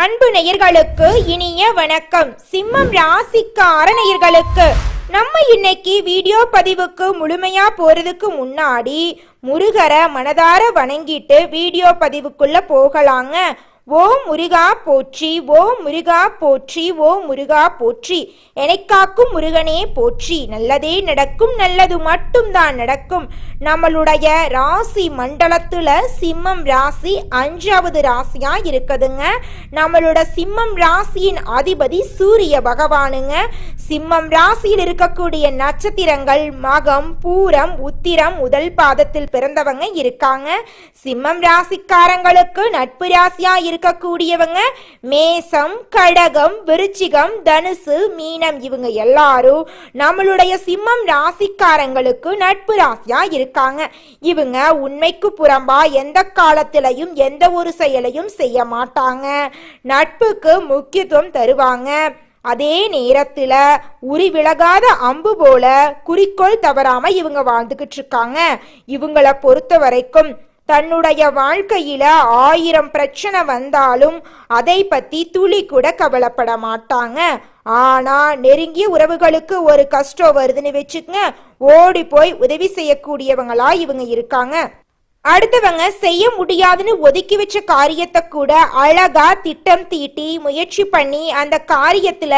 அன்பு நேயர்களுக்கு இனிய வணக்கம். சிம்மம் ராசிக்கார நேயர்களுக்கு நம்ம இன்னைக்கு வீடியோ பதிவுக்கு முழுமையா போறதுக்கு முன்னாடி முருகரை மனதார வணங்கிட்டு வீடியோ பதிவுக்குள்ள போகலாங்க. ஓ முருகா போற்றி, ஓ முருகா போற்றி, ஓ முருகா போற்றி, எனக்காக்கும் முருகனே போற்றி. நல்லதே நடக்கும், நல்லது மட்டும்தான் நடக்கும். நம்மளுடைய ராசி மண்டலத்துல சிம்மம் ராசி 5வது ராசியா இருக்குதுங்க. நம்மளோட சிம்மம் ராசியின் அதிபதி சூரிய பகவானுங்க. சிம்மம் ராசியில் இருக்கக்கூடிய நட்சத்திரங்கள் மகம், பூரம், உத்திரம் முதல் பாதத்தில் பிறந்தவங்க இருக்காங்க. சிம்மம் ராசிக்காரங்களுக்கு நட்பு ராசியா இருக்கக்கூடியவங்க மேசம், கடகம், விருச்சிகம், தனுசு, மீனம். இவங்க எல்லாரும் நம்மளுடைய சிம்மம் ராசிக்காரங்களுக்கு நட்பு ராசியா இருக்காங்க. இவங்க உண்மைக்கு புறம்பா எந்த காலத்திலையும் எந்த ஒரு செயலையும் செய்ய மாட்டாங்க. நட்புக்கு முக்கியத்துவம் தருவாங்க. அதே நேரத்துல உரி விலகாத அம்பு போல குறிக்கோள் தவறாம இவங்க வாழ்ந்துகிட்டு இருக்காங்க. இவங்களை பொறுத்த வரைக்கும் தன்னுடைய வாழ்க்கையில 1000 பிரச்சனை வந்தாலும் அதை பத்தி துளி கூட கவலைப்பட மாட்டாங்க. ஆனா நெருங்கிய உறவுகளுக்கு ஒரு கஷ்டம் வருதுன்னு வச்சுக்கங்க, ஓடி போய் உதவி செய்யக்கூடியவங்களா இவங்க இருக்காங்க. அடுத்தவங்க செய்ய முடியாதுன்னு ஒதுக்கி வச்ச காரியத்தை கூட அழகா திட்டம் தீட்டி முயற்சி பண்ணி அந்த காரியத்துல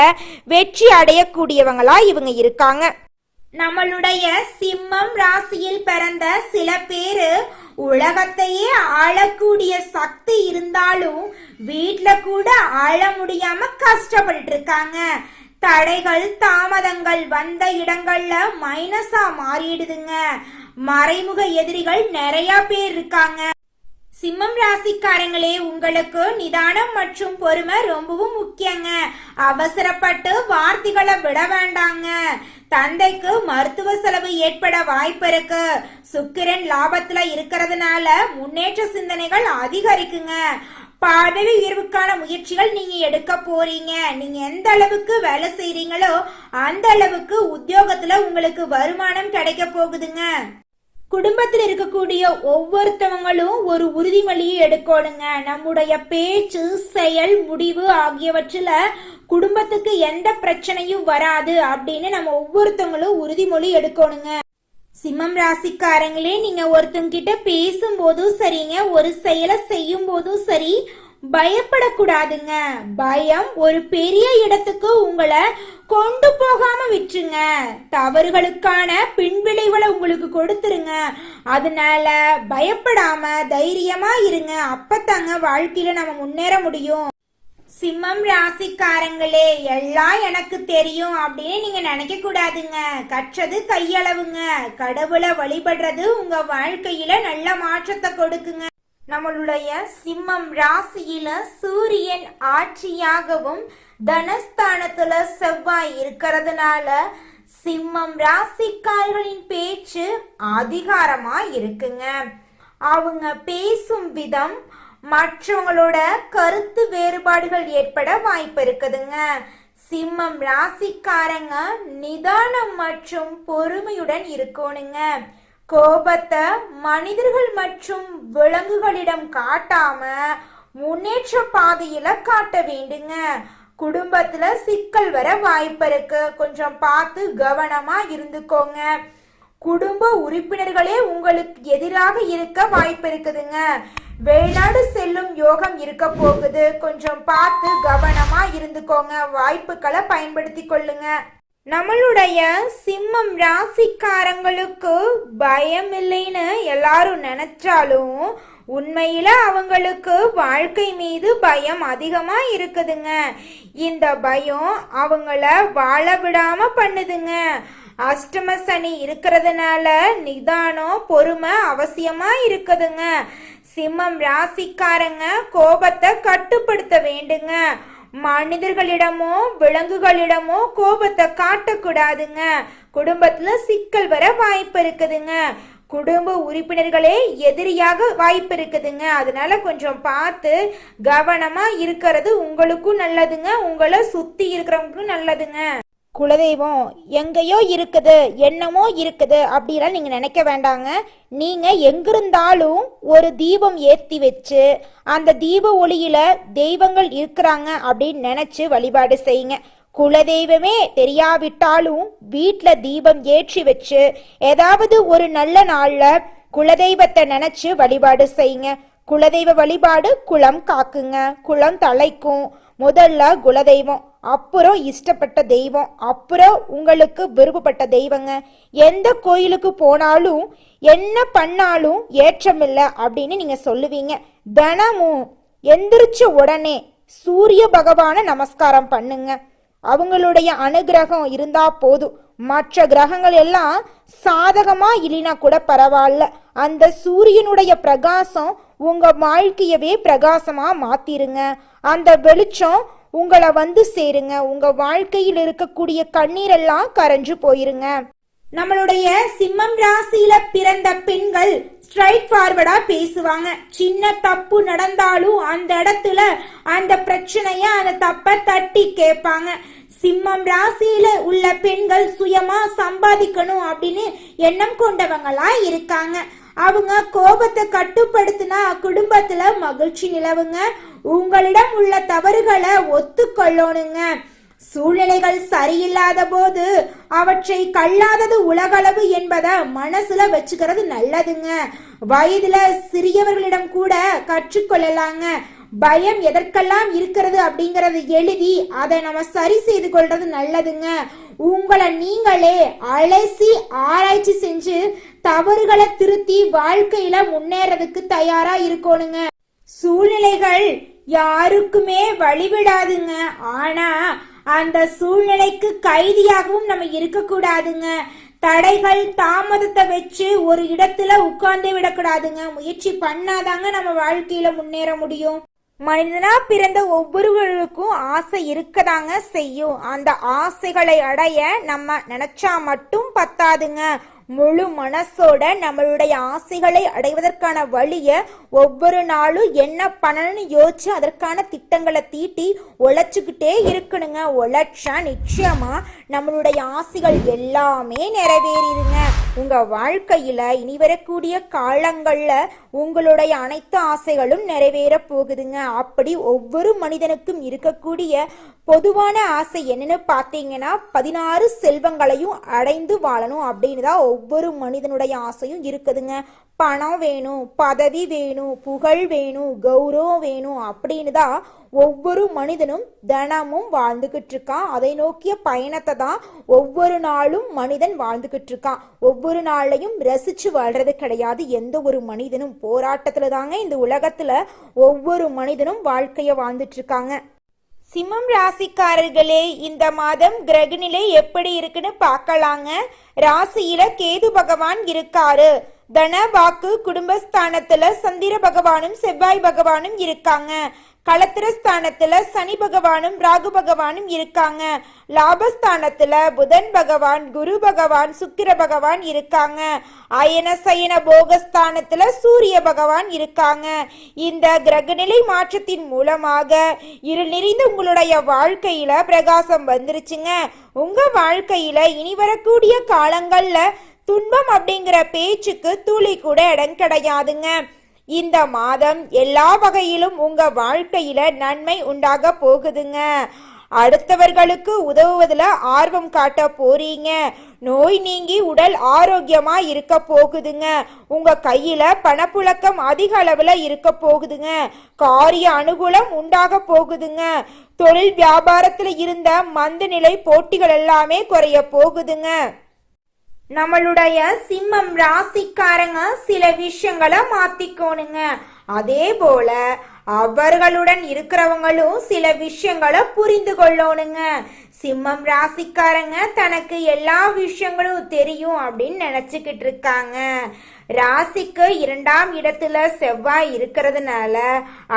வெற்றி அடையக்கூடியவங்களா இவங்க இருக்காங்க. நம்மளுடைய சிம்மம் ராசியில் பிறந்த சில பேரு உலகத்தையே ஆளக்கூடிய சக்தி இருந்தாலும் வீட்ல கூட ஆள முடியாம கஷ்டப்பட்டு இருக்காங்க. தடைகள் தாமதங்கள் வந்த இடங்கள்ல மைனஸா மாறிடுதுங்க. மறைமுக எதிரிகள் நிறைய பேர் இருக்காங்க. சிம்மம் ராசிக்காரங்களே, உங்களுக்கு நிதானம் மற்றும் பொறுமை ரொம்பவும் முக்கியங்க. அவசரப்பட்டு வார்த்தைகளை விட வேண்டாங்க. தந்தைக்கு மருத்துவ செலவு ஏற்பட வாய்ப்பு இருக்கு. சுக்கிரன் லாபத்துல இருக்கிறதுனால முன்னேற்ற சிந்தனைகள் அதிகரிக்குங்க. பதவி உயர்வுக்கான முயற்சிகள் நீங்க எடுக்க போறீங்க. நீங்க எந்த அளவுக்கு வேலை செய்றீங்களோ அந்த அளவுக்கு உத்தியோகத்துல உங்களுக்கு வருமானம் கிடைக்க போகுதுங்க. குடும்பத்தில் இருக்கக்கூடிய ஒவ்வொருத்தவங்களும் ஒரு உறுதிமொழியை எடுக்கணுங்க. நம்முடைய பேச்சு, செயல், முடிவு ஆகியவற்றில குடும்பத்துக்கு எந்த பிரச்சனையும் வராது அப்படின்னு நம்ம ஒவ்வொருத்தவங்களும் உறுதிமொழி எடுக்கணுங்க. சிம்மம் ராசிக்காரங்களே, நீங்க ஒருத்தங்க கிட்ட பேசும்போதும் சரிங்க, ஒரு செயலை செய்யும் போதும் சரி, பயப்படக்கூடாதுங்க. பயம் ஒரு பெரிய இடத்துக்கு உங்களை கொண்டு போகாம விட்டுருங்க. தவறுகளுக்கான பின்விளைவுகளை உங்களுக்கு கொடுத்துருங்க. அதனால பயப்படாம தைரியமா இருங்க. அப்பத்தாங்க வாழ்க்கையில நம்ம முன்னேற முடியும். சிம்மம் ராசிக்காரங்களே, எல்லாம் எனக்கு தெரியும் அப்படின்னு நீங்க நினைக்க கூடாதுங்க. கற்றது கையளவுங்க. கடவுளை வழிபடுறது உங்க வாழ்க்கையில நல்ல மாற்றத்தை கொடுக்குங்க. நம்மளுடைய சிம்மம் ராசியில சூரியன் ஆட்சியாகவும் தனஸ்தானத்துல செவ்வாய் இருக்கிறதுனால சிம்மம் ராசிக்காரர்களின் பேச்சு அதிகாரமா இருக்குங்க. அவங்க பேசும் விதம் மற்றவங்களோட கருத்து வேறுபாடுகள் ஏற்பட வாய்ப்பு இருக்குதுங்க. சிம்மம் ராசிக்காரங்க நிதானம் மற்றும் பொறுமையுடன் இருக்கணுங்க. கோபத்தை மனிதர்கள் மற்றும் விலங்குகளிடம் காட்டாம முன்னேற்ற பாதையில காட்ட வேண்டுங்க. குடும்பத்துல சிக்கல் வர வாய்ப்பு இருக்கு. கொஞ்சம் பார்த்து கவனமா இருந்துக்கோங்க. குடும்ப உறுப்பினர்களே உங்களுக்கு எதிராக இருக்க வாய்ப்பு இருக்குதுங்க. வெளிநாடு செல்லும் யோகம் இருக்க போகுது. கொஞ்சம் பார்த்து கவனமா இருந்துக்கோங்க. வாய்ப்புகளை பயன்படுத்தி கொள்ளுங்க. நம்மளுடைய சிம்மம் ராசிக்காரங்களுக்கு பயம் இல்லைன்னு எல்லாரும் நினைச்சாலும் உண்மையில அவங்களுக்கு வாழ்க்கை மீது பயம் அதிகமா இருக்குதுங்க. இந்த பயம் அவங்கள வாழ விடாம பண்ணுதுங்க. அஷ்டம சனி இருக்கிறதுனால நிதானம் பொறுமை அவசியமா இருக்குதுங்க. சிம்மம் ராசிக்காரங்க கோபத்தை கட்டுப்படுத்த வேண்டுங்க. மனிதர்களிடமோ விலங்குகளிடமோ கோபத்தை காட்டக்கூடாதுங்க. குடும்பத்துல சிக்கல் வர வாய்ப்பு இருக்குதுங்க. குடும்ப உறுப்பினர்களே எதிரியாக வாய்ப்பு இருக்குதுங்க. அதனால கொஞ்சம் பார்த்து கவனமா இருக்கிறது உங்களுக்கும் நல்லதுங்க. உங்களை சுத்தி இருக்கிறவங்களுக்கும் நல்லதுங்க. குலதெய்வம் எங்கேயோ இருக்குது, என்னமோ இருக்குது அப்படிலாம் நீங்க நினைக்க வேண்டாங்க. நீங்க எங்கிருந்தாலும் ஒரு தீபம் ஏத்தி வச்சு அந்த தீப ஒளியில தெய்வங்கள் இருக்கிறாங்க அப்படின்னு நினைச்சு வழிபாடு செய்யுங்க. குலதெய்வமே தெரியாவிட்டாலும் வீட்டில் தீபம் ஏற்றி வச்சு ஏதாவது ஒரு நல்ல நாள்ல குலதெய்வத்தை நினைச்சு வழிபாடு செய்யுங்க. குலதெய்வ வழிபாடு குலம் காக்குங்க, குலம் தலைக்கும். முதல்ல குலதெய்வம், அப்புறம் இஷ்டப்பட்ட தெய்வம், அப்புறம் உங்களுக்கு விருப்பப்பட்ட தெய்வங்க. எந்த கோயிலுக்கு போனாலும் என்ன பண்ணாலும் ஏற்றமில்லை அப்படின்னு நீங்க சொல்லுவீங்க. தினமும் எந்திரிச்ச உடனே சூரிய பகவான நமஸ்காரம் பண்ணுங்க. அவங்களுடைய அனுகிரகம் இருந்தா போதும். மற்ற கிரகங்கள் எல்லாம் சாதகமா இல்லைனா கூட பரவாயில்ல, அந்த சூரியனுடைய பிரகாசம் உங்க வாழ்க்கையவே பிரகாசமா மாத்திருங்க. அந்த வெளிச்சம் உங்களை வந்து சேருங்க. உங்க வாழ்க்கையில் இருக்கக்கூடிய கண்ணீரெல்லாம் கரைஞ்சு போயிருங்க. நம்மளுடைய சிம்மம் ராசியில பிறந்த பெண்கள் ஸ்ட்ரைட் ஃபார்வர்டா பேசுவாங்க. சின்ன தப்பு நடந்தாலும் அந்த இடத்துல அந்த பிரச்சனைய அந்த தப்ப தட்டி கேட்பாங்க. சிம்மம் ராசியில உள்ள பெண்கள் சுயமா சம்பாதிக்கணும் அப்படின்னு எண்ணம் கொண்டவங்களா இருக்காங்க. அவங்க கோபத்தை கட்டுப்படுத்தினா குடும்பத்துல மகிழ்ச்சி நிலவுங்க. உங்களிடம் உள்ள தவறுகளை ஒத்துக்கொள்ளணுங்க. சூழ்நிலைகள் சரியில்லாத போது அவற்றை கல்லாதது உலகளவு என்பதை மனசுல வச்சுக்கிறது நல்லதுங்க. வயதுல சிறியவர்களிடம் கூட கற்றுக்கொள்ளலாங்க. பயம் எதற்கெல்லாம் இருக்கிறது அப்படிங்கறது எழுதி அதை நம்ம சரி செய்து கொள்றது நல்லதுங்க. உங்களை நீங்களே அலசி ஆராய்ச்சி செஞ்சு தவறுகளை திருத்தி வாழ்க்கையில முன்னேறதுக்கு தயாரா இருக்கணுங்க. சூழ்நிலைகள் யாருக்குமே வழிவிடாதுங்க. ஆனா அந்த சூழ்நிலைக்கு கைதியாகவும் நம்ம இருக்கக்கூடாதுங்க. தடைகள் தாமதத்தை வச்சு ஒரு இடத்துல உட்கார்ந்து விடக்கூடாதுங்க. முயற்சி பண்ணாதாங்க நம்ம வாழ்க்கையில முன்னேற முடியும். மனிதனா பிறந்த ஒவ்வொருவருக்கும் ஆசை இருக்கதாங்க செய்யும். அந்த ஆசைகளை அடைய நம்ம நினைச்சா மட்டும் பத்தாதுங்க. முழு மனசோட நம்மளுடைய ஆசைகளை அடைவதற்கான வழிய ஒவ்வொரு நாளும் என்ன பண்ணணும்னு யோசிச்சு அதற்கான திட்டங்களை தீட்டி உழைச்சுக்கிட்டே இருக்கணுங்க. உழைச்சா நிச்சயமா நம்மளுடைய ஆசைகள் எல்லாமே நிறைவேறிடுங்க. உங்க வாழ்க்கையில இனி வரக்கூடிய காலங்கள்ல உங்களுடைய அனைத்து ஆசைகளும் நிறைவேற போகுதுங்க. அப்படி ஒவ்வொரு மனிதனுக்கும் இருக்கக்கூடிய பொதுவான ஆசை என்னன்னு பார்த்தீங்கன்னா 16 செல்வங்களையும் அடைந்து வாழணும் அப்படின்னு தான் ஒவ்வொரு மனிதனுடைய ஆசையும் இருக்குதுங்க. பணம் வேணும், பதவி வேணும், புகழ் வேணும், கௌரவம் வேணும் அப்படின்னு தான் ஒவ்வொரு மனிதனும் தினமும் வாழ்ந்துகிட்டு இருக்கான். அதை நோக்கிய பயணத்தை தான் ஒவ்வொரு நாளும் மனிதன் வாழ்ந்துகிட்டு இருக்கான். ஒவ்வொரு நாளையும் ரசிச்சு வாழ்றது கிடையாது. எந்த ஒரு மனிதனும் போராட்டத்துல தாங்க இந்த உலகத்துல ஒவ்வொரு மனிதனும் வாழ்க்கைய வாழ்ந்துட்டு இருக்காங்க. சிம்மம் ராசிக்காரர்களே, இந்த மாதம் கிரகநிலை எப்படி இருக்குன்னு பார்க்கலாங்க. ராசியில கேது பகவான் இருக்காரு. தன வாக்கு குடும்பஸ்தானத்துல சந்திர பகவானும் செவ்வாய் பகவானும் இருக்காங்க. களத்திரஸ்தானத்துல சனி பகவானும் ராகு பகவானும் இருக்காங்க. லாபஸ்தானத்துல புதன் பகவான், குரு பகவான், சுக்கிர பகவான் இருக்காங்க. அயன சயன போகஸ்தானத்துல சூரிய பகவான் இருக்காங்க. இந்த கிரகநிலை மாற்றத்தின் மூலமாக இருள் நிறைந்த உங்களுடைய வாழ்க்கையில பிரகாசம் வந்துருச்சுங்க. உங்க வாழ்க்கையில இனி வரக்கூடிய காலங்கள்ல துன்பம் அப்படிங்கிற பேச்சுக்கு துளி கூட இடம் கிடையாதுங்க. இந்த மாதம் எல்லா வகையிலும் உங்க வாழ்க்கையில நன்மை உண்டாக போகுதுங்க. அடுத்தவர்களுக்கு உதவுவதுல ஆர்வம் காட்ட போறீங்க. நோய் நீங்கி உடல் ஆரோக்கியமா இருக்க போகுதுங்க. உங்க கையில பணப்புழக்கம் அதிக அளவுல இருக்க போகுதுங்க. காரிய அனுகூலம் உண்டாக போகுதுங்க. தொழில் வியாபாரத்துல இருந்த மந்த நிலை போட்டிகள் எல்லாமே குறைய போகுதுங்க. நம்மளுடைய சிம்மம் ராசிக்காரங்க சில விஷயங்களை மாத்திக்கோணுங்க. அதே போல அவர்களுடன் இருக்கிறவங்களும் சில விஷயங்களை புரிந்து கொள்ளணுங்க. சிம்மம் ராசிக்காரங்க தனக்கு எல்லா விஷயங்களும் தெரியும் அப்படின்னு நினைச்சுக்கிட்டு இருக்காங்க. ராசிக்கு 2ஆம் இடத்துல செவ்வாய் இருக்கிறதுனால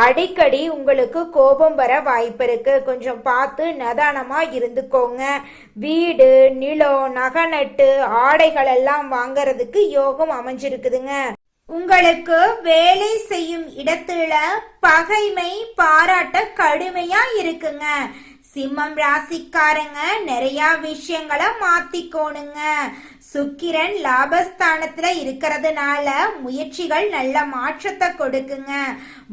அடிக்கடி உங்களுக்கு கோபம் வர வாய்ப்பு இருக்கு. கொஞ்சம் பார்த்து நிதானமா இருந்துக்கோங்க. வீடு, நிலம், நகநட்டு, ஆடைகள் எல்லாம் வாங்கறதுக்கு யோகம் அமைஞ்சிருக்குதுங்க. உங்களுக்கு வேலை செய்யும் இடத்துல பகைமை பாராட்ட கடுமையா இருக்குங்க. சிம்மம் ராசிக்காரங்க நிறைய விஷயங்களை மாத்திக்கோணுங்க. சுக்கிரன் லாபஸ்தானத்துல இருக்கிறதுனால முயற்சிகள் நல்ல மாற்றத்தை கொடுக்குங்க.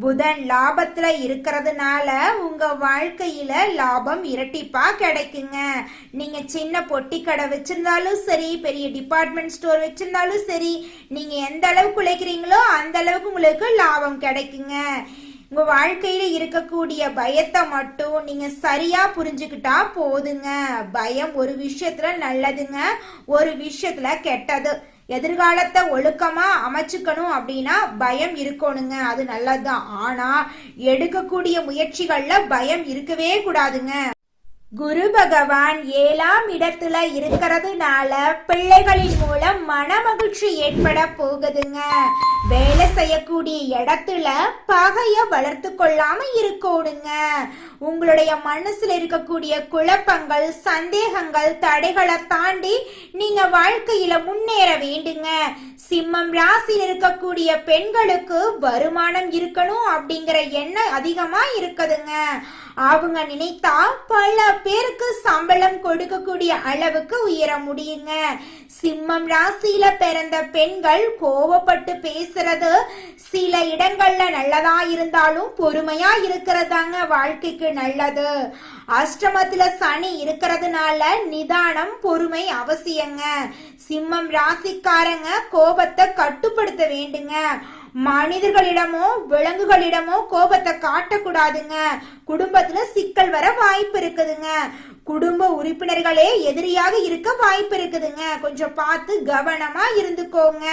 புதன் லாபத்துல இருக்கிறதுனால உங்க வாழ்க்கையில லாபம் இரட்டிப்பா கிடைக்குங்க. நீங்க சின்ன பொட்டி கடை வச்சிருந்தாலும் சரி, பெரிய டிபார்ட்மெண்ட் ஸ்டோர் வச்சிருந்தாலும் சரி, நீங்க எந்த அளவுக்கு உழைக்கிறீங்களோ அந்த அளவுக்கு உங்களுக்கு லாபம் கிடைக்குங்க. உங்க வாழ்க்கையில இருக்கக்கூடிய பயத்தை மட்டும் நீங்க சரியா புரிஞ்சுக்கிட்டா போதுங்க. பயம் ஒரு விஷயத்துல நல்லதுங்க, ஒரு விஷயத்துல கெட்டது. எதிர்காலத்தை ஒழுக்கமா அமைச்சுக்கணும் அப்படின்னா பயம் இருக்கணுங்க, அது நல்லதுதான். ஆனா எடுக்கக்கூடிய முயற்சிகள்ல பயம் இருக்கவே கூடாதுங்க. குரு பகவான் 7ஆம் இடத்துல இருக்கிறதுனால பிள்ளைகளின் மூலம் மன மகிழ்ச்சி ஏற்பட போகுதுங்க. வேலை செய்யக்கூடிய இடத்துல பகைய வளர்த்து கொள்ளாம இருக்கணுங்க. உங்களுடைய மனசுல இருக்கக்கூடிய குழப்பங்கள், சந்தேகங்கள், தடைகளை தாண்டி நீங்க வாழ்க்கையில முன்னேற வேண்டுங்க. சிம்மம் ராசியில் இருக்கக்கூடிய பெண்களுக்கு வருமானம் இருக்கணும் அப்படிங்கிற எண்ணம் அதிகமா இருக்குதுங்க. அவங்க நினைத்தா பல பேருக்கு சம்பளம் கொடுக்கக்கூடிய அளவுக்கு உயர முடியுங்க. சிம்மம் ராசியில பிறந்த பெண்கள் கோவப்பட்டு பேசுறது சில இடங்கள்ல நல்லதா இருந்தாலும் பொறுமையா இருக்கிறதாங்க வாழ்க்கைக்கு நல்லது. அஷ்டமத்துல சனி இருக்கிறதுனால நிதானம், பொறுமை அவசியங்க. சிம்மம் ராசிக்காரங்க கோபத்தை கட்டுப்படுத்த வேண்டுங்க. மனிதர்களிடமோ விலங்குகளிடமோ கோபத்தை காட்டக்கூடாதுங்க. குடும்பத்துல சிக்கல் வர வாய்ப்பு இருக்குதுங்க. குடும்ப உறுப்பினர்களே எதிரியாக இருக்க வாய்ப்பு இருக்குதுங்க. கொஞ்சம் பார்த்து கவனமா இருந்துக்கோங்க.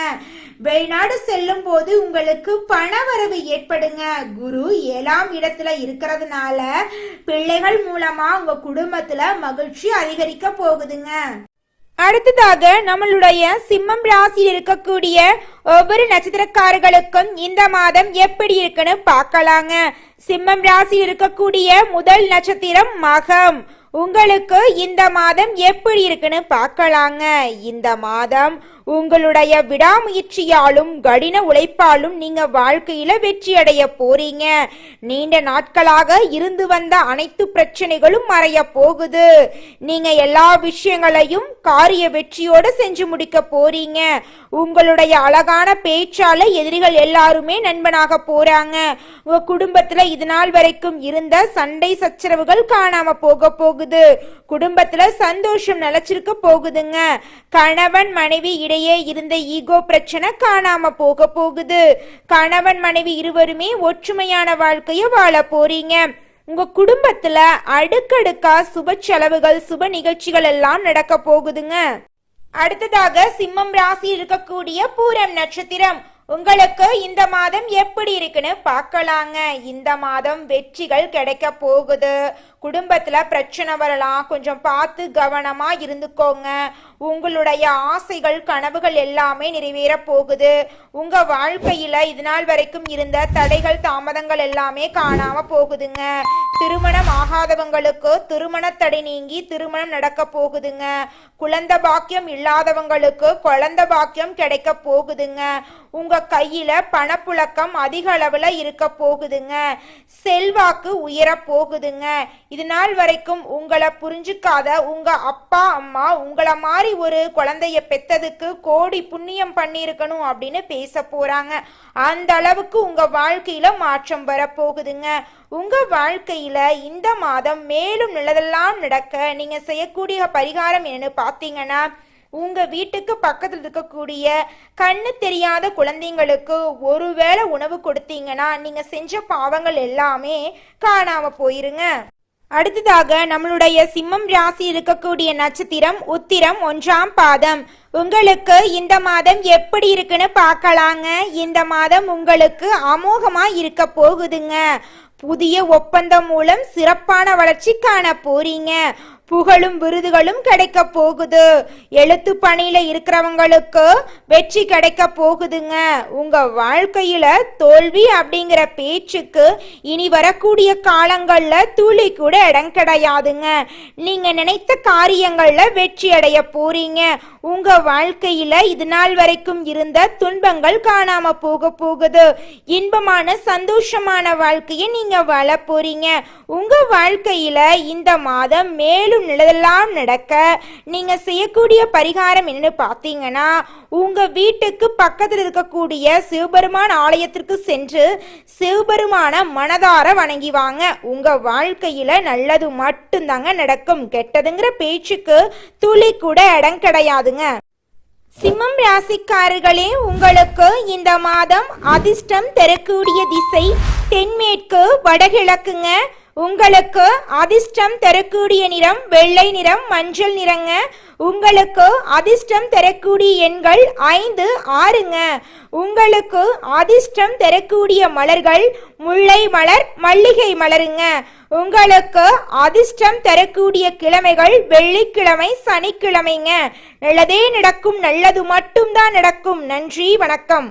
வெளிநாடு செல்லும் போது உங்களுக்கு பணவரவு ஏற்படுங்க. குரு 7ஆம் இடத்துல இருக்கிறதுனால பிள்ளைகள் மூலமா உங்க குடும்பத்துல மகிழ்ச்சி அதிகரிக்க போகுதுங்க. அடுத்ததாக நம்மளுடைய சிம்மம் ராசியில் இருக்கக்கூடிய ஒவ்வொரு நட்சத்திரக்காரர்களுக்கும் இந்த மாதம் எப்படி இருக்குன்னு பார்க்கலாங்க. சிம்மம் ராசியில் இருக்கக்கூடிய முதல் நட்சத்திரம் மகம். உங்களுக்கு இந்த மாதம் எப்படி இருக்குன்னு பார்க்கலாங்க. இந்த மாதம் உங்களுடைய விடாமுயற்சியாலும் கடின உழைப்பாலும் நீங்க வாழ்க்கையில வெற்றி அடைய போறீங்க. நீண்ட நாட்களாக இருந்து வந்த அனைத்து பிரச்சனைகளும் மறைய போகுது. நீங்க எல்லா விஷயங்களையும் காரிய வெற்றியோட செஞ்சு முடிக்க போறீங்க. உங்களுடைய அழகான பேச்சால எதிரிகள் எல்லாருமே நண்பனாக போறாங்க. உங்க குடும்பத்துல இது நாள் வரைக்கும் இருந்த சண்டை சச்சரவுகள் காணாம போக போகுது. குடும்பத்துல சந்தோஷம் நிலைச்சிருக்க போகுதுங்க. கணவன் மனைவி இடையே இருந்த ஈகோ பிரச்சனை காணாம போக போகுது. கணவன் மனைவி இருவருமே ஒற்றுமையான வாழ்க்கைய வாழ போறீங்க. உங்க குடும்பத்துல அடுக்கடுக்கா சுப செலவுகள், சுப நிகழ்ச்சிகள் எல்லாம் நடக்க போகுதுங்க. அடுத்ததாக சிம்மம் ராசி இருக்கக்கூடிய பூரம் நட்சத்திரம். உங்களுக்கு இந்த மாதம் எப்படி இருக்குன்னு பார்க்கலாங்க. இந்த மாதம் வெற்றிகள் கிடைக்க போகுது. குடும்பத்துல பிரச்சனை வரலாம், கொஞ்சம் பார்த்து கவனமா இருந்துக்கோங்க. உங்களுடைய ஆசைகள், கனவுகள் எல்லாமே நிறைவேற போகுது. உங்க வாழ்க்கையில இது நாள் வரைக்கும் இருந்த தடைகள், தாமதங்கள் எல்லாமே காணாம போகுதுங்க. திருமணம் ஆகாதவங்களுக்கு திருமண தடை நீங்கி திருமணம் நடக்க போகுதுங்க. குழந்தை பாக்கியம் இல்லாதவங்களுக்கு குழந்தை பாக்கியம் கிடைக்க போகுதுங்க. உங்க கையில பணப்புழக்கம் அதிக அளவுல இருக்க போகுதுங்க. செல்வாக்கு உயர போகுதுங்க. இது நாள் வரைக்கும் உங்களை புரிஞ்சுக்காத உங்க அப்பா அம்மா உங்களை மாதிரி ஒரு குழந்தைய பெத்ததுக்கு கோடி புண்ணியம் பண்ணியிருக்கணும் அப்படின்னு பேச போறாங்க. அந்த அளவுக்கு உங்க வாழ்க்கையில மாற்றம் வர போகுதுங்க. உங்க வாழ்க்கையில இந்த மாதம் மேலும் நல்லதெல்லாம் நடக்க நீங்க செய்யக்கூடிய பரிகாரம் என்னன்னு பாத்தீங்கன்னா, உங்க வீட்டுக்கு பக்கத்தில் இருக்கக்கூடிய கண்ணு தெரியாத குழந்தைங்களுக்கு ஒருவேளை உணவு கொடுத்தீங்கன்னா நீங்க செஞ்ச பாவங்கள் எல்லாமே காணாம போயிருங்க. அடுத்ததாக நம்மளுடைய சிம்மம் ராசி இருக்கக்கூடிய நட்சத்திரம் உத்திரம் 1ஆம் பாதம். உங்களுக்கு இந்த மாதம் எப்படி இருக்குன்னு பார்க்கலாங்க. இந்த மாதம் உங்களுக்கு அமோகமா இருக்க போகுதுங்க. புதிய ஒப்பந்தம் மூலம் சிறப்பான வளர்ச்சி காண போறீங்க. புகழும் விருதுகளும் கிடைக்க போகுது. எழுத்து பணியில இருக்கிறவங்களுக்கு வெற்றி கிடைக்க போகுதுங்க. உங்க வாழ்க்கையில தோல்வி அப்படிங்கிற பேச்சுக்கு இனி வரக்கூடிய காலங்கள்ல துளி கூட இடம் கிடையாதுங்க. நீங்க நினைத்த காரியங்கள்ல வெற்றி அடைய போறீங்க. உங்க வாழ்க்கையில இது நாள் வரைக்கும் இருந்த துன்பங்கள் காணாம போகுது. இன்பமான சந்தோஷமான வாழ்க்கையை நீங்க வாழ போறீங்க. உங்க வாழ்க்கையில இந்த மாதம் மேலும் நல்லதெல்லாம் நடக்க நீங்க செய்யக்கூடிய பரிகாரம் என்னன்னு பார்த்தீங்கன்னா, உங்க வீட்டுக்கு பக்கத்தில் இருக்கக்கூடிய சிவபெருமான் ஆலயத்திற்கு சென்று சிவபெருமான மனதார வணங்கி வாங்க. உங்க வாழ்க்கையில நல்லது மட்டும்தாங்க நடக்கும். கெட்டதுங்கிற பேச்சுக்கு துளி கூட இடம் கிடையாதுங்க. சிம்மம் ராசிக்காரர்களே, உங்களுக்கு இந்த மாதம் அதிர்ஷ்டம் தரக்கூடிய திசை தென்மேற்கு வடகிழக்குங்க. உங்களுக்கு அதிர்ஷ்டம் தரக்கூடிய நிறம் வெள்ளை நிறம், மஞ்சள் நிறங்க. உங்களுக்கு அதிர்ஷ்டம் தரக்கூடிய எண்கள் 5, 6ங்க. உங்களுக்கு அதிர்ஷ்டம் தரக்கூடிய மலர்கள் முல்லை மலர், மல்லிகை மலருங்க. உங்களுக்கு அதிர்ஷ்டம் தரக்கூடிய கிழமைகள் வெள்ளிக்கிழமை, சனிக்கிழமைங்க. நல்லதே நடக்கும், நல்லது மட்டும்தான் நடக்கும். நன்றி, வணக்கம்.